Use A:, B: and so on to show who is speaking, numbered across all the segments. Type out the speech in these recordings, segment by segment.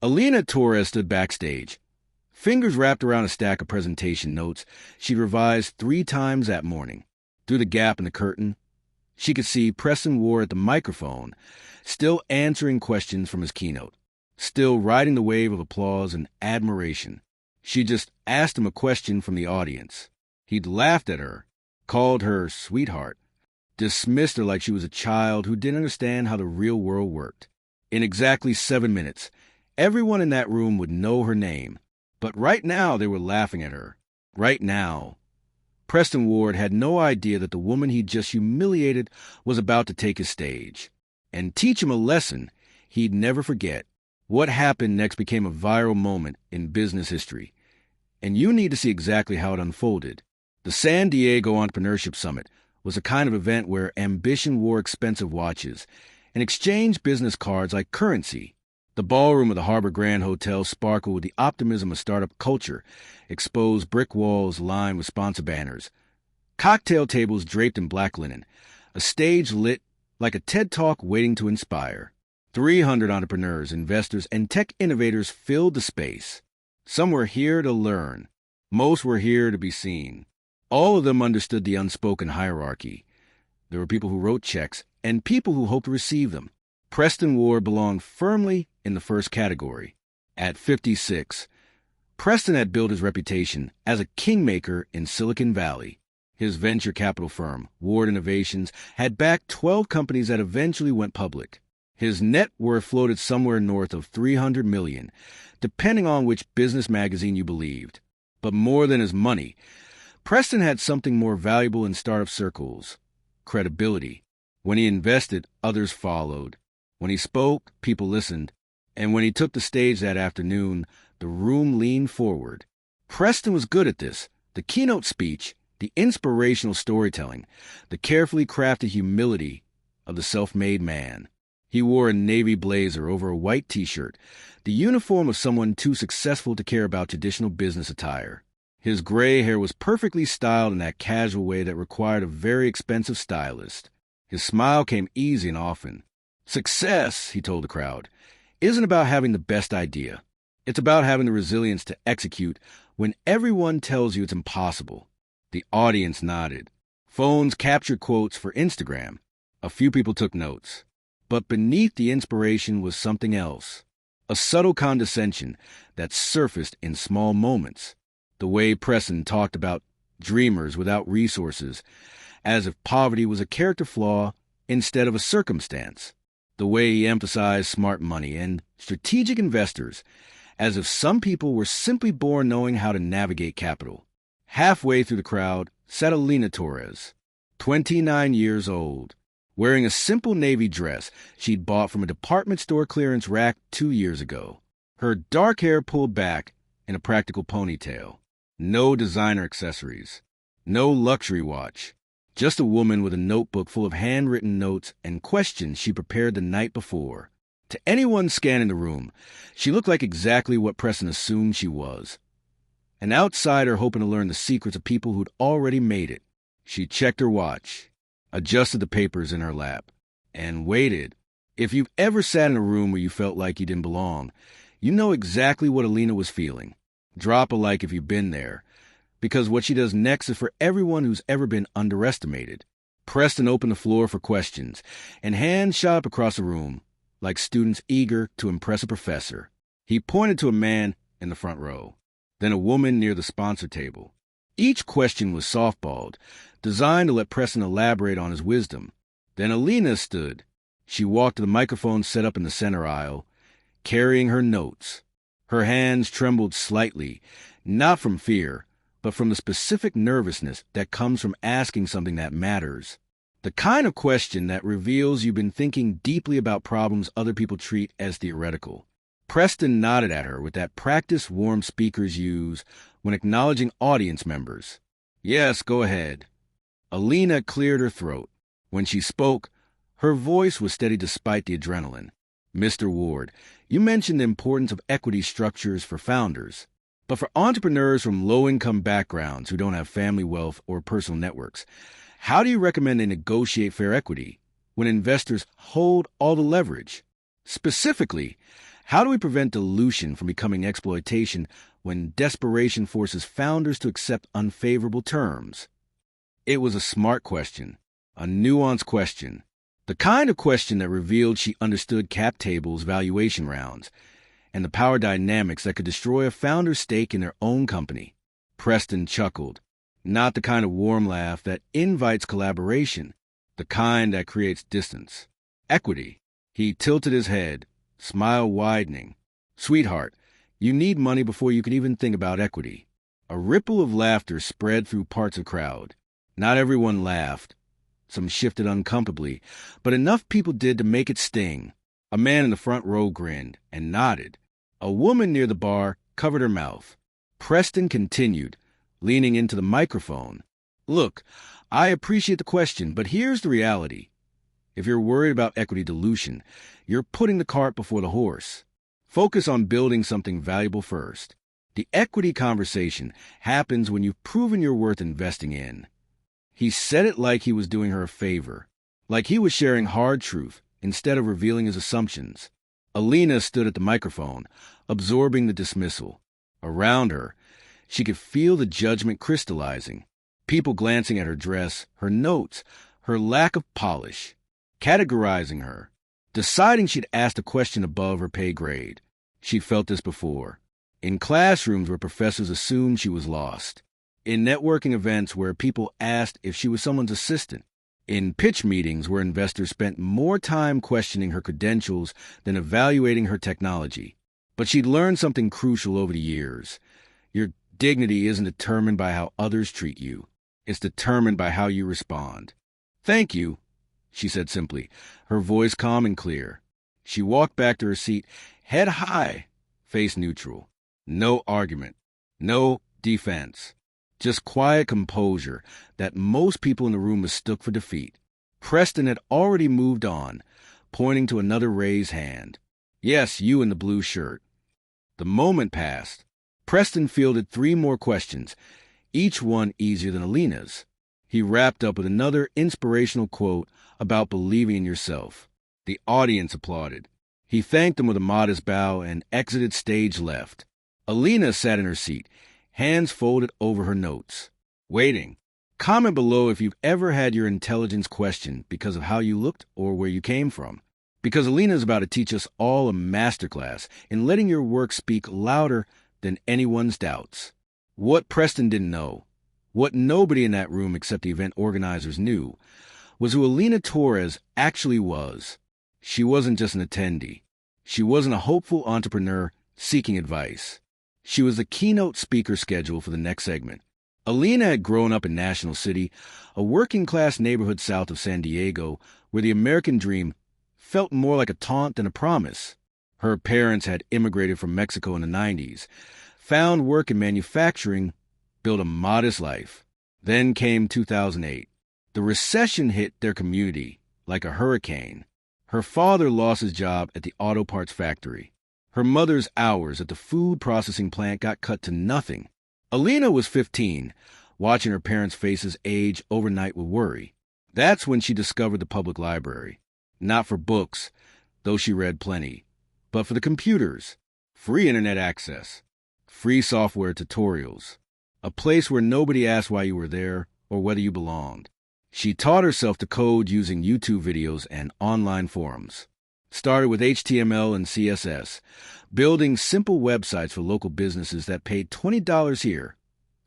A: Alina Torres stood backstage. Fingers wrapped around a stack of presentation notes she'd revised 3 times that morning. Through the gap in the curtain, she could see Preston Ward at the microphone, still answering questions from his keynote, still riding the wave of applause and admiration. She just asked him a question from the audience. He'd laughed at her, called her sweetheart, dismissed her like she was a child who didn't understand how the real world worked. In exactly 7 minutes, everyone in that room would know her name. But right now they were laughing at her. Right now. Preston Ward had no idea that the woman he'd just humiliated was about to take his stage and teach him a lesson he'd never forget. What happened next became a viral moment in business history, and you need to see exactly how it unfolded. The San Diego Entrepreneurship Summit was a kind of event where ambition wore expensive watches and exchanged business cards like currency. The ballroom of the Harbor Grand Hotel sparkled with the optimism of startup culture, exposed brick walls lined with sponsor banners, cocktail tables draped in black linen, a stage lit like a TED Talk waiting to inspire. 300 entrepreneurs, investors, and tech innovators filled the space. Some were here to learn. Most were here to be seen. All of them understood the unspoken hierarchy. There were people who wrote checks and people who hoped to receive them. Preston Ward belonged firmly in the first category. At 56, Preston had built his reputation as a kingmaker in Silicon Valley. His venture capital firm, Ward Innovations, had backed 12 companies that eventually went public. His net worth floated somewhere north of $300 million, depending on which business magazine you believed. But more than his money, Preston had something more valuable in startup circles: credibility. When he invested, others followed. When he spoke, people listened. And when he took the stage that afternoon, the room leaned forward. Preston was good at this: the keynote speech, the inspirational storytelling, the carefully crafted humility of the self-made man. He wore a navy blazer over a white t-shirt, the uniform of someone too successful to care about traditional business attire. His gray hair was perfectly styled in that casual way that required a very expensive stylist. His smile came easy and often. Success, he told the crowd, isn't about having the best idea. It's about having the resilience to execute when everyone tells you it's impossible. The audience nodded. Phones captured quotes for Instagram. A few people took notes. But beneath the inspiration was something else. A subtle condescension that surfaced in small moments. The way Preston talked about dreamers without resources, as if poverty was a character flaw instead of a circumstance. The way he emphasized smart money and strategic investors, as if some people were simply born knowing how to navigate capital. Halfway through the crowd sat Alina Torres, 29 years old, wearing a simple navy dress she'd bought from a department store clearance rack 2 years ago. Her dark hair pulled back in a practical ponytail. No designer accessories. No luxury watch. Just a woman with a notebook full of handwritten notes and questions she prepared the night before. To anyone scanning the room, she looked like exactly what Preston assumed she was. An outsider hoping to learn the secrets of people who'd already made it. She checked her watch, adjusted the papers in her lap, and waited. If you've ever sat in a room where you felt like you didn't belong, you know exactly what Alina was feeling. Drop a like if you've been there, because what she does next is for everyone who's ever been underestimated. Preston opened the floor for questions, and hands shot up across the room, like students eager to impress a professor. He pointed to a man in the front row, then a woman near the sponsor table. Each question was softballed, designed to let Preston elaborate on his wisdom. Then Alina stood. She walked to the microphone set up in the center aisle, carrying her notes. Her hands trembled slightly, not from fear, but from the specific nervousness that comes from asking something that matters. The kind of question that reveals you've been thinking deeply about problems other people treat as theoretical. Preston nodded at her with that practice warm speakers use when acknowledging audience members. Yes, go ahead. Alina cleared her throat. When she spoke, her voice was steady despite the adrenaline. Mr. Ward, you mentioned the importance of equity structures for founders. But for entrepreneurs from low-income backgrounds who don't have family wealth or personal networks, how do you recommend they negotiate fair equity when investors hold all the leverage? Specifically, How do we prevent dilution from becoming exploitation when desperation forces founders to accept unfavorable terms? It was a smart question, a nuanced question, the kind of question that revealed she understood cap tables, valuation rounds, and the power dynamics that could destroy a founder's stake in their own company. Preston chuckled. Not the kind of warm laugh that invites collaboration, the kind that creates distance. Equity. He tilted his head, smile widening. Sweetheart, you need money before you can even think about equity. A ripple of laughter spread through parts of the crowd. Not everyone laughed. Some shifted uncomfortably, but enough people did to make it sting. A man in the front row grinned and nodded. A woman near the bar covered her mouth. Preston continued, leaning into the microphone. Look, I appreciate the question, but here's the reality. If you're worried about equity dilution, you're putting the cart before the horse. Focus on building something valuable first. The equity conversation happens when you've proven your worth investing in. He said it like he was doing her a favor, like he was sharing hard truth instead of revealing his assumptions. Alina stood at the microphone, absorbing the dismissal. Around her, she could feel the judgment crystallizing, people glancing at her dress, her notes, her lack of polish, categorizing her, deciding she'd asked a question above her pay grade. She'd felt this before. In classrooms where professors assumed she was lost. In networking events where people asked if she was someone's assistant. In pitch meetings where investors spent more time questioning her credentials than evaluating her technology. But she'd learned something crucial over the years. Your dignity isn't determined by how others treat you. It's determined by how you respond. Thank you, she said simply, her voice calm and clear. She walked back to her seat, head high, face neutral. No argument. No defense. Just quiet composure that most people in the room mistook for defeat. Preston had already moved on, pointing to another raised hand. Yes, you in the blue shirt. The moment passed. Preston fielded 3 more questions, each one easier than Alina's. He wrapped up with another inspirational quote about believing in yourself. The audience applauded. He thanked them with a modest bow and exited stage left. Alina sat in her seat, hands folded over her notes, waiting. Comment below if you've ever had your intelligence questioned because of how you looked or where you came from. Because Alina is about to teach us all a masterclass in letting your work speak louder than anyone's doubts. What Preston didn't know, what nobody in that room except the event organizers knew, was who Alina Torres actually was. She wasn't just an attendee. She wasn't a hopeful entrepreneur seeking advice. She was the keynote speaker scheduled for the next segment. Alina had grown up in National City, a working-class neighborhood south of San Diego, where the American dream felt more like a taunt than a promise. Her parents had immigrated from Mexico in the 90s, found work in manufacturing, built a modest life. Then came 2008. The recession hit their community like a hurricane. Her father lost his job at the auto parts factory. Her mother's hours at the food processing plant got cut to nothing. Alina was 15, watching her parents' faces age overnight with worry. That's when she discovered the public library. Not for books, though she read plenty, but for the computers. Free internet access. Free software tutorials. A place where nobody asked why you were there or whether you belonged. She taught herself to code using YouTube videos and online forums. Started with HTML and CSS, building simple websites for local businesses that paid $20 here,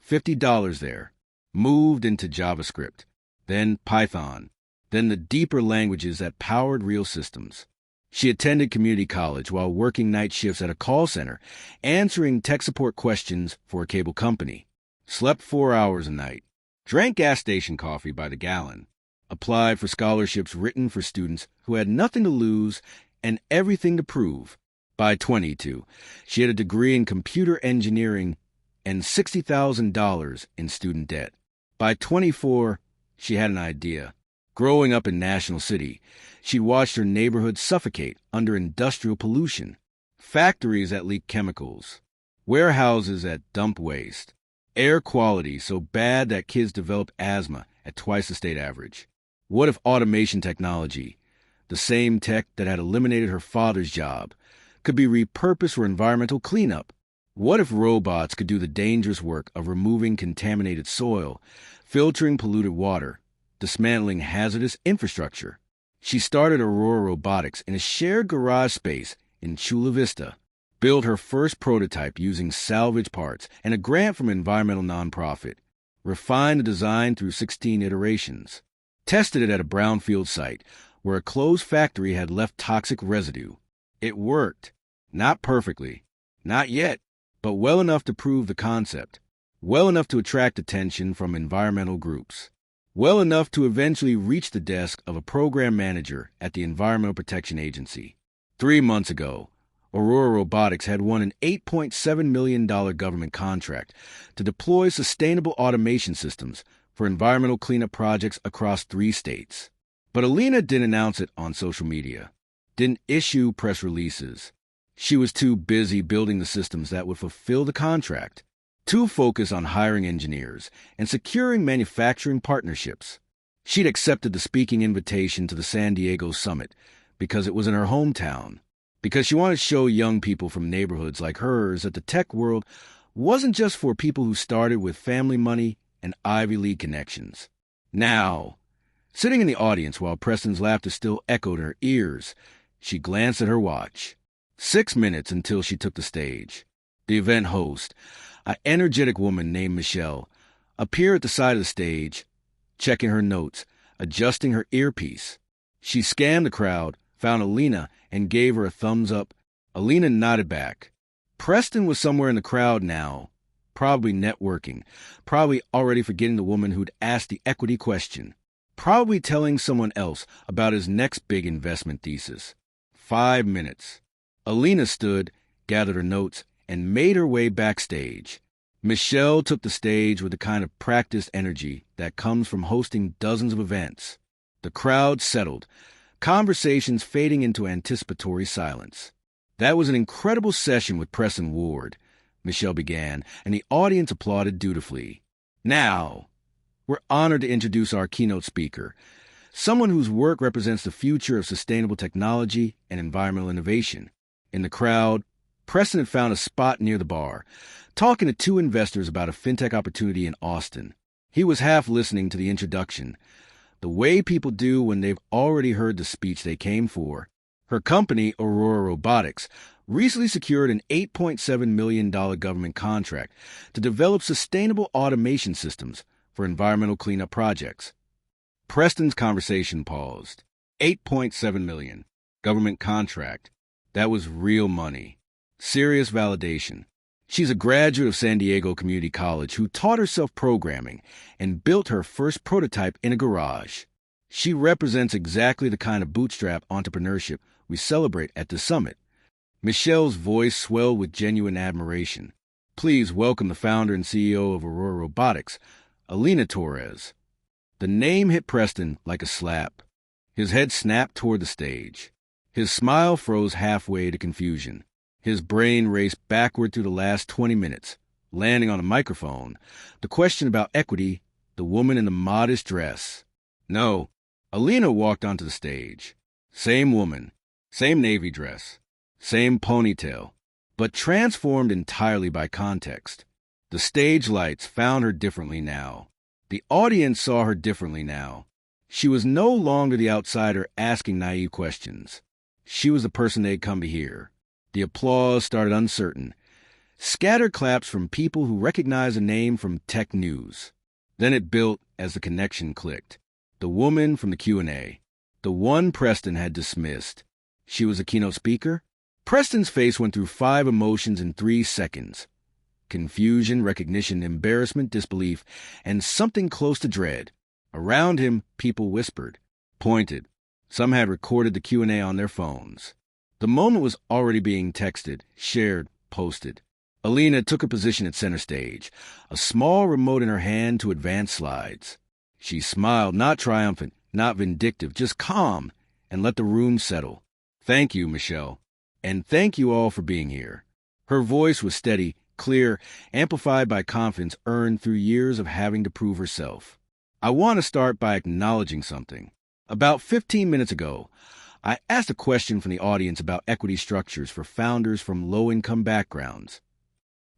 A: $50 there. Moved into JavaScript, then Python, then the deeper languages that powered real systems. She attended community college while working night shifts at a call center, answering tech support questions for a cable company. Slept 4 hours a night. Drank gas station coffee by the gallon. Applied for scholarships written for students who had nothing to lose and everything to prove. By 22, she had a degree in computer engineering and $60,000 in student debt. By 24, she had an idea. Growing up in National City, she'd watched her neighborhood suffocate under industrial pollution. Factories that leaked chemicals. Warehouses that dumped waste. Air quality so bad that kids developed asthma at twice the state average. What if automation technology, the same tech that had eliminated her father's job, could be repurposed for environmental cleanup. What if robots could do the dangerous work of removing contaminated soil, filtering polluted water, dismantling hazardous infrastructure? She started Aurora Robotics in a shared garage space in Chula Vista, built her first prototype using salvage parts and a grant from an environmental nonprofit, refined the design through 16 iterations, tested it at a brownfield site where a closed factory had left toxic residue. It worked. Not perfectly. Not yet. But well enough to prove the concept. Well enough to attract attention from environmental groups. Well enough to eventually reach the desk of a program manager at the Environmental Protection Agency. 3 months ago, Aurora Robotics had won an $8.7 million government contract to deploy sustainable automation systems for environmental cleanup projects across 3 states. But Alina didn't announce it on social media, didn't issue press releases. She was too busy building the systems that would fulfill the contract, too focused on hiring engineers and securing manufacturing partnerships. She'd accepted the speaking invitation to the San Diego summit because it was in her hometown, because she wanted to show young people from neighborhoods like hers that the tech world wasn't just for people who started with family money and Ivy League connections. Now, sitting in the audience while Preston's laughter still echoed in her ears, she glanced at her watch. 6 minutes until she took the stage. The event host, an energetic woman named Michelle, appeared at the side of the stage, checking her notes, adjusting her earpiece. She scanned the crowd, found Alina, and gave her a thumbs up. Alina nodded back. Preston was somewhere in the crowd now, probably networking, probably already forgetting the woman who'd asked the equity question, probably telling someone else about his next big investment thesis. 5 minutes. Alina stood, gathered her notes, and made her way backstage. Michelle took the stage with the kind of practiced energy that comes from hosting dozens of events. The crowd settled, conversations fading into anticipatory silence. "That was an incredible session with Preston Ward," Michelle began, and the audience applauded dutifully. "Now, we're honored to introduce our keynote speaker, someone whose work represents the future of sustainable technology and environmental innovation." In the crowd, Preston had found a spot near the bar, talking to 2 investors about a fintech opportunity in Austin. He was half listening to the introduction, the way people do when they've already heard the speech they came for. Her company, Aurora Robotics, recently secured an $8.7 million government contract to develop sustainable automation systems for environmental cleanup projects. Preston's conversation paused. $8.7 million. Government contract. That was real money. Serious validation. She's a graduate of San Diego Community College who taught herself programming and built her first prototype in a garage. She represents exactly the kind of bootstrap entrepreneurship we celebrate at the summit. Michelle's voice swelled with genuine admiration. Please welcome the founder and CEO of Aurora Robotics, Alina Torres. The name hit Preston like a slap. His head snapped toward the stage. His smile froze halfway to confusion. His brain raced backward through the last 20 minutes, landing on a microphone, the question about equity, the woman in the modest dress. No, Alina walked onto the stage. Same woman, same navy dress, same ponytail, but transformed entirely by context. The stage lights found her differently now. The audience saw her differently now. She was no longer the outsider asking naive questions. She was the person they'd come to hear. The applause started uncertain. Scattered claps from people who recognized a name from tech news. Then it built as the connection clicked. The woman from the Q&A. The one Preston had dismissed. She was a keynote speaker? Preston's face went through 5 emotions in 3 seconds. Confusion, recognition, embarrassment, disbelief, and something close to dread. Around him, people whispered, pointed. Some had recorded the Q&A on their phones. The moment was already being texted, shared, posted. Alina took her position at center stage, a small remote in her hand to advance slides. She smiled, not triumphant, not vindictive, just calm, and let the room settle. Thank you, Michelle. And thank you all for being here. Her voice was steady, clear, amplified by confidence earned through years of having to prove herself. I want to start by acknowledging something. About 15 minutes ago, I asked a question from the audience about equity structures for founders from low-income backgrounds.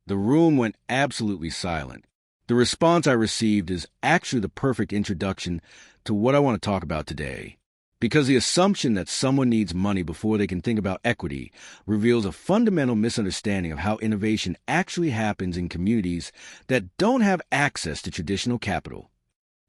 A: The room went absolutely silent. The response I received is actually the perfect introduction to what I want to talk about today. Because the assumption that someone needs money before they can think about equity reveals a fundamental misunderstanding of how innovation actually happens in communities that don't have access to traditional capital.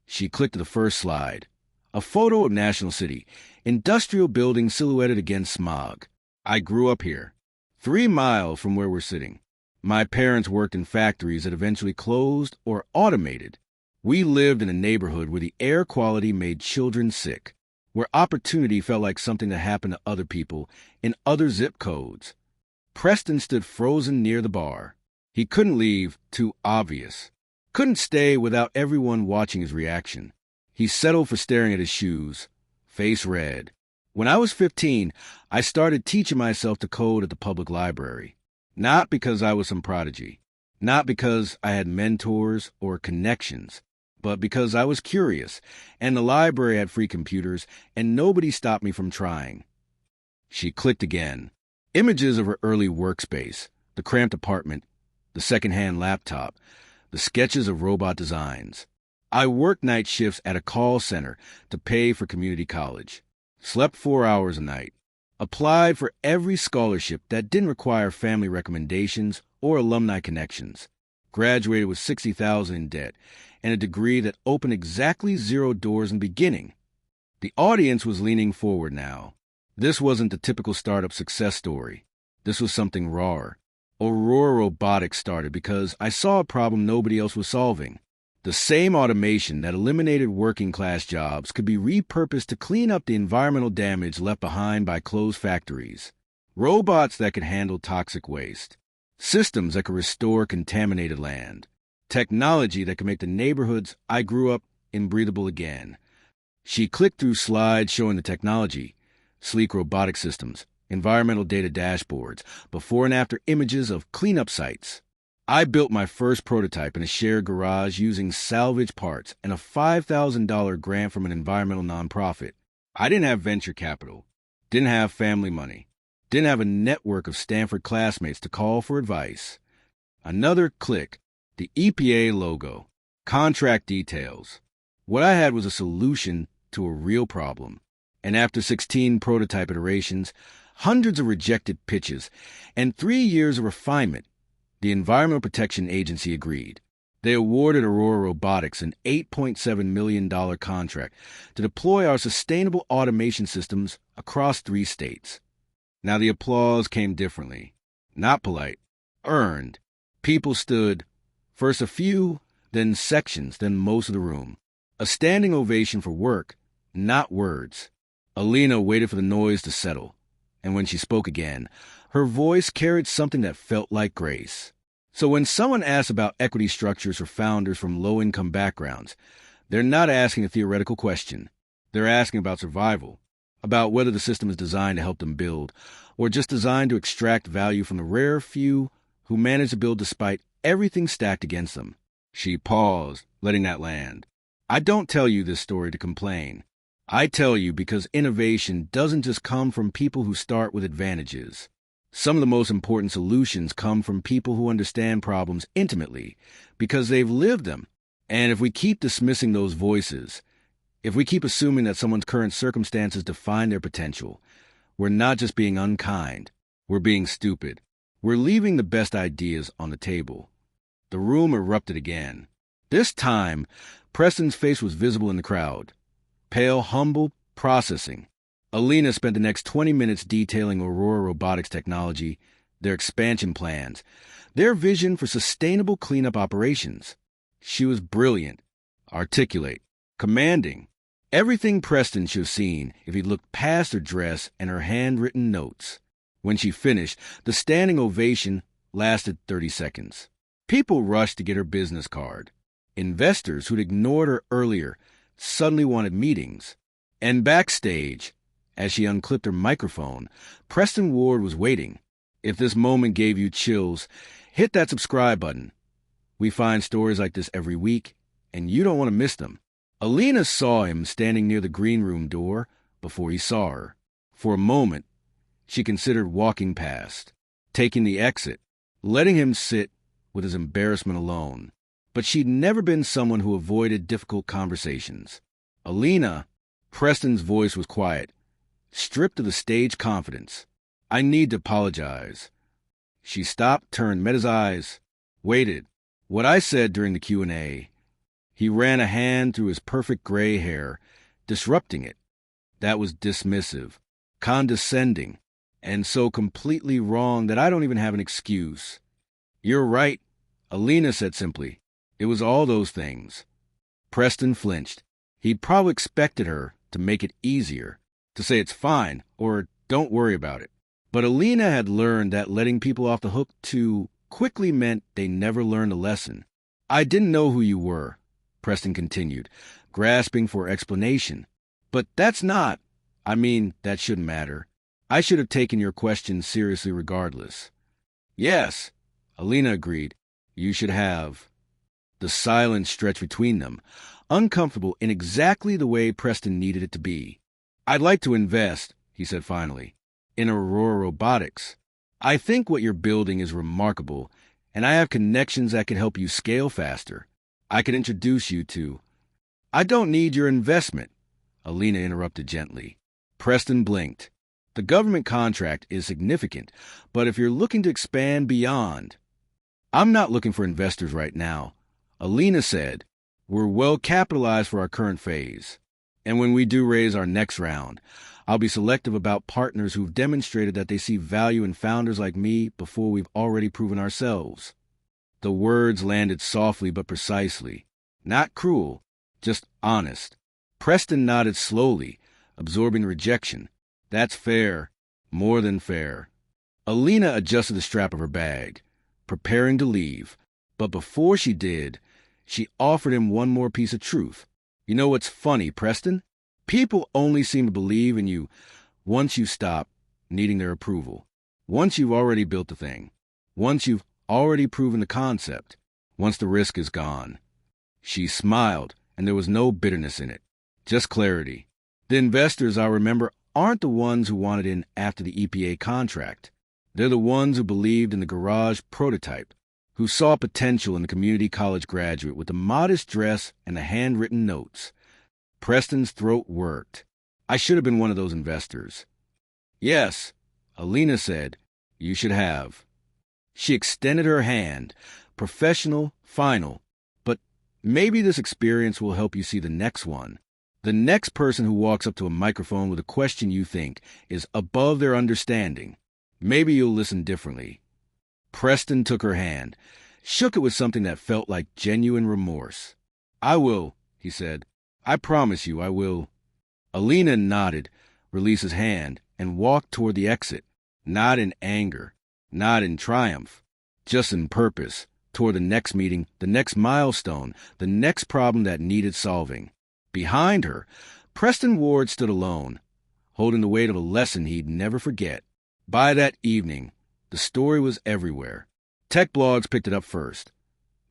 A: She clicked to the first slide. A photo of National City, industrial buildings silhouetted against smog. I grew up here, 3 miles from where we're sitting. My parents worked in factories that eventually closed or automated. We lived in a neighborhood where the air quality made children sick, where opportunity felt like something that happened to other people in other zip codes. Preston stood frozen near the bar. He couldn't leave, too obvious. Couldn't stay without everyone watching his reaction. He settled for staring at his shoes, face red. When I was 15, I started teaching myself to code at the public library. Not because I was some prodigy, not because I had mentors or connections, but because I was curious, and the library had free computers, and nobody stopped me from trying. She clicked again. Images of her early workspace, the cramped apartment, the secondhand laptop, the sketches of robot designs. I worked night shifts at a call center to pay for community college, slept 4 hours a night, applied for every scholarship that didn't require family recommendations or alumni connections, graduated with $60,000 in debt, and a degree that opened exactly 0 doors in the beginning. The audience was leaning forward now. This wasn't the typical startup success story. This was something raw. Aurora Robotics started because I saw a problem nobody else was solving. The same automation that eliminated working-class jobs could be repurposed to clean up the environmental damage left behind by closed factories. Robots that could handle toxic waste. Systems that could restore contaminated land. Technology that could make the neighborhoods I grew up in breathable again. She clicked through slides showing the technology, sleek robotic systems, environmental data dashboards, before and after images of cleanup sites. I built my first prototype in a shared garage using salvage parts and a $5,000 grant from an environmental nonprofit. I didn't have venture capital, didn't have family money, didn't have a network of Stanford classmates to call for advice. Another click, the EPA logo, contract details. What I had was a solution to a real problem. And after 16 prototype iterations, hundreds of rejected pitches, and 3 years of refinement, the Environmental Protection Agency agreed. They awarded Aurora Robotics an $8.7 million contract to deploy our sustainable automation systems across 3 states. Now the applause came differently. Not polite. Earned. People stood, first a few, then sections, then most of the room. A standing ovation for work, not words. Alina waited for the noise to settle, and when she spoke again, her voice carried something that felt like grace. So when someone asks about equity structures for founders from low-income backgrounds, they're not asking a theoretical question. They're asking about survival, about whether the system is designed to help them build, or just designed to extract value from the rare few who manage to build despite everything stacked against them. She paused, letting that land. I don't tell you this story to complain. I tell you because innovation doesn't just come from people who start with advantages. Some of the most important solutions come from people who understand problems intimately because they've lived them. And if we keep dismissing those voices, if we keep assuming that someone's current circumstances define their potential, we're not just being unkind, we're being stupid. We're leaving the best ideas on the table. The room erupted again. This time, Preston's face was visible in the crowd. Pale, humble, processing. Alina spent the next 20 minutes detailing Aurora Robotics technology, their expansion plans, their vision for sustainable cleanup operations. She was brilliant, articulate, commanding. Everything Preston should have seen if he'd looked past her dress and her handwritten notes. When she finished, the standing ovation lasted 30 seconds. People rushed to get her business card. Investors who'd ignored her earlier suddenly wanted meetings. And backstage, as she unclipped her microphone, Preston Ward was waiting. If this moment gave you chills, hit that subscribe button. We find stories like this every week, and you don't want to miss them. Alina saw him standing near the green room door before he saw her. For a moment, she considered walking past, taking the exit, letting him sit with his embarrassment alone. But she'd never been someone who avoided difficult conversations. Alina, Preston's voice was quiet, stripped of the stage confidence. I need to apologize. She stopped, turned, met his eyes, waited. What I said during the Q&A. He ran a hand through his perfect gray hair, disrupting it. That was dismissive, condescending, and so completely wrong that I don't even have an excuse. You're right, Alina said simply. It was all those things. Preston flinched. He'd probably expected her to make it easier, to say it's fine, or don't worry about it. But Alina had learned that letting people off the hook too quickly meant they never learned a lesson. I didn't know who you were, Preston continued, grasping for explanation. But that shouldn't matter. I should have taken your question seriously regardless. Yes, Alina agreed. You should have. The silence stretched between them, uncomfortable in exactly the way Preston needed it to be. I'd like to invest, he said finally, in Aurora Robotics. I think what you're building is remarkable, and I have connections that could help you scale faster. I could introduce you to... I don't need your investment, Alina interrupted gently. Preston blinked. The government contract is significant, but if you're looking to expand beyond... I'm not looking for investors right now, Alina said. We're well capitalized for our current phase. And when we do raise our next round, I'll be selective about partners who've demonstrated that they see value in founders like me before we've already proven ourselves. The words landed softly but precisely. Not cruel, just honest. Preston nodded slowly, absorbing rejection. That's fair. More than fair. Alina adjusted the strap of her bag, preparing to leave. But before she did, she offered him one more piece of truth. You know what's funny, Preston? People only seem to believe in you once you stop needing their approval. Once you've already built the thing. Once you've already proven the concept. Once the risk is gone. She smiled, and there was no bitterness in it. Just clarity. The investors, I'll remember, aren't the ones who wanted in after the EPA contract. They're the ones who believed in the garage prototype, who saw potential in the community college graduate with the modest dress and the handwritten notes. Preston's throat worked. I should have been one of those investors. Yes, Alina said, you should have. She extended her hand, professional, final, but maybe this experience will help you see the next one. The next person who walks up to a microphone with a question you think is above their understanding. Maybe you'll listen differently. Preston took her hand, shook it with something that felt like genuine remorse. I will, he said. I promise you I will. Alina nodded, released his hand, and walked toward the exit. Not in anger, not in triumph, just in purpose, toward the next meeting, the next milestone, the next problem that needed solving. Behind her, Preston Ward stood alone, holding the weight of a lesson he'd never forget. By that evening, the story was everywhere. Tech blogs picked it up first.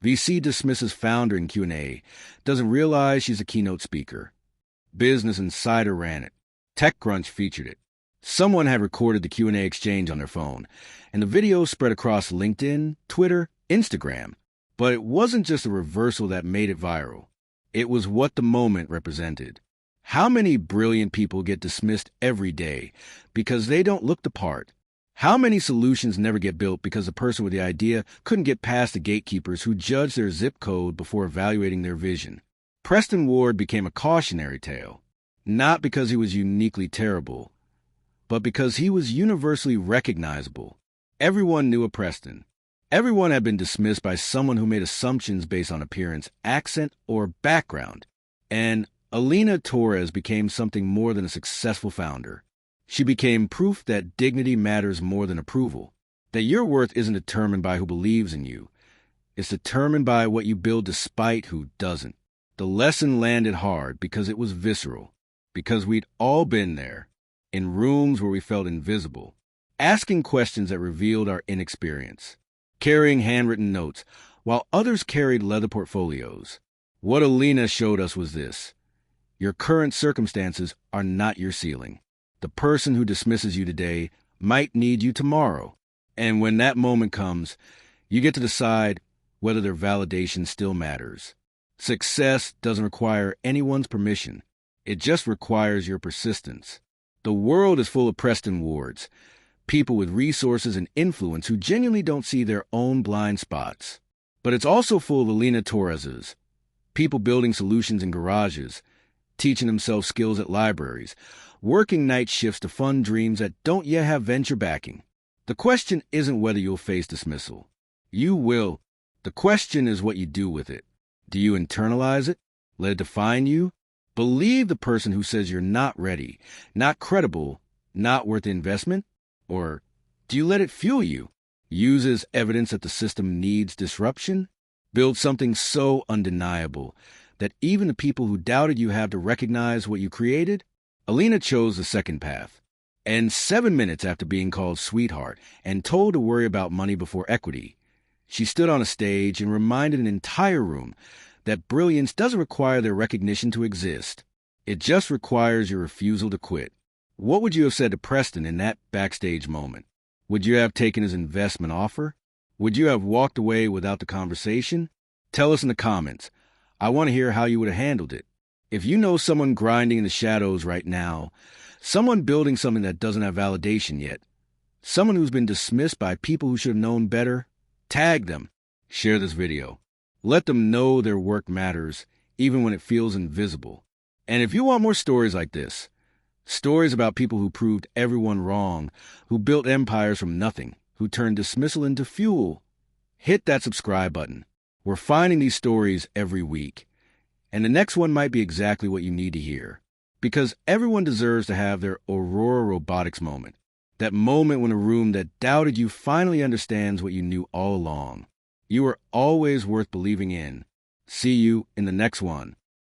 A: VC dismisses founder in Q&A, doesn't realize she's a keynote speaker. Business Insider ran it. TechCrunch featured it. Someone had recorded the Q&A exchange on their phone, and the video spread across LinkedIn, Twitter, Instagram. But it wasn't just a reversal that made it viral. It was what the moment represented. How many brilliant people get dismissed every day because they don't look the part? How many solutions never get built because the person with the idea couldn't get past the gatekeepers who judged their zip code before evaluating their vision? Preston Ward became a cautionary tale, not because he was uniquely terrible, but because he was universally recognizable. Everyone knew a Preston. Everyone had been dismissed by someone who made assumptions based on appearance, accent, or background. And Alina Torres became something more than a successful founder. She became proof that dignity matters more than approval, that your worth isn't determined by who believes in you. It's determined by what you build despite who doesn't. The lesson landed hard because it was visceral, because we'd all been there, in rooms where we felt invisible, asking questions that revealed our inexperience, carrying handwritten notes while others carried leather portfolios. What Alina showed us was this: your current circumstances are not your ceiling. The person who dismisses you today might need you tomorrow. And when that moment comes, you get to decide whether their validation still matters. Success doesn't require anyone's permission. It just requires your persistence. The world is full of Preston Wards, people with resources and influence who genuinely don't see their own blind spots. But it's also full of Alina Torreses, people building solutions in garages, teaching themselves skills at libraries, working night shifts to fund dreams that don't yet have venture backing. The question isn't whether you'll face dismissal. You will. The question is what you do with it. Do you internalize it? Let it define you? Believe the person who says you're not ready, not credible, not worth the investment? Or do you let it fuel you? Use as evidence that the system needs disruption? Build something so undeniable that even the people who doubted you have to recognize what you created? Alina chose the second path. And 7 minutes after being called sweetheart and told to worry about money before equity, she stood on a stage and reminded an entire room that brilliance doesn't require their recognition to exist. It just requires your refusal to quit. What would you have said to Preston in that backstage moment? Would you have taken his investment offer? Would you have walked away without the conversation? Tell us in the comments. I want to hear how you would have handled it. If you know someone grinding in the shadows right now, someone building something that doesn't have validation yet, someone who's been dismissed by people who should have known better, tag them. Share this video. Let them know their work matters, even when it feels invisible. And if you want more stories like this, stories about people who proved everyone wrong, who built empires from nothing, who turned dismissal into fuel, hit that subscribe button. We're finding these stories every week. And the next one might be exactly what you need to hear. Because everyone deserves to have their Aurora Robotics moment. That moment when a room that doubted you finally understands what you knew all along. You are always worth believing in. See you in the next one.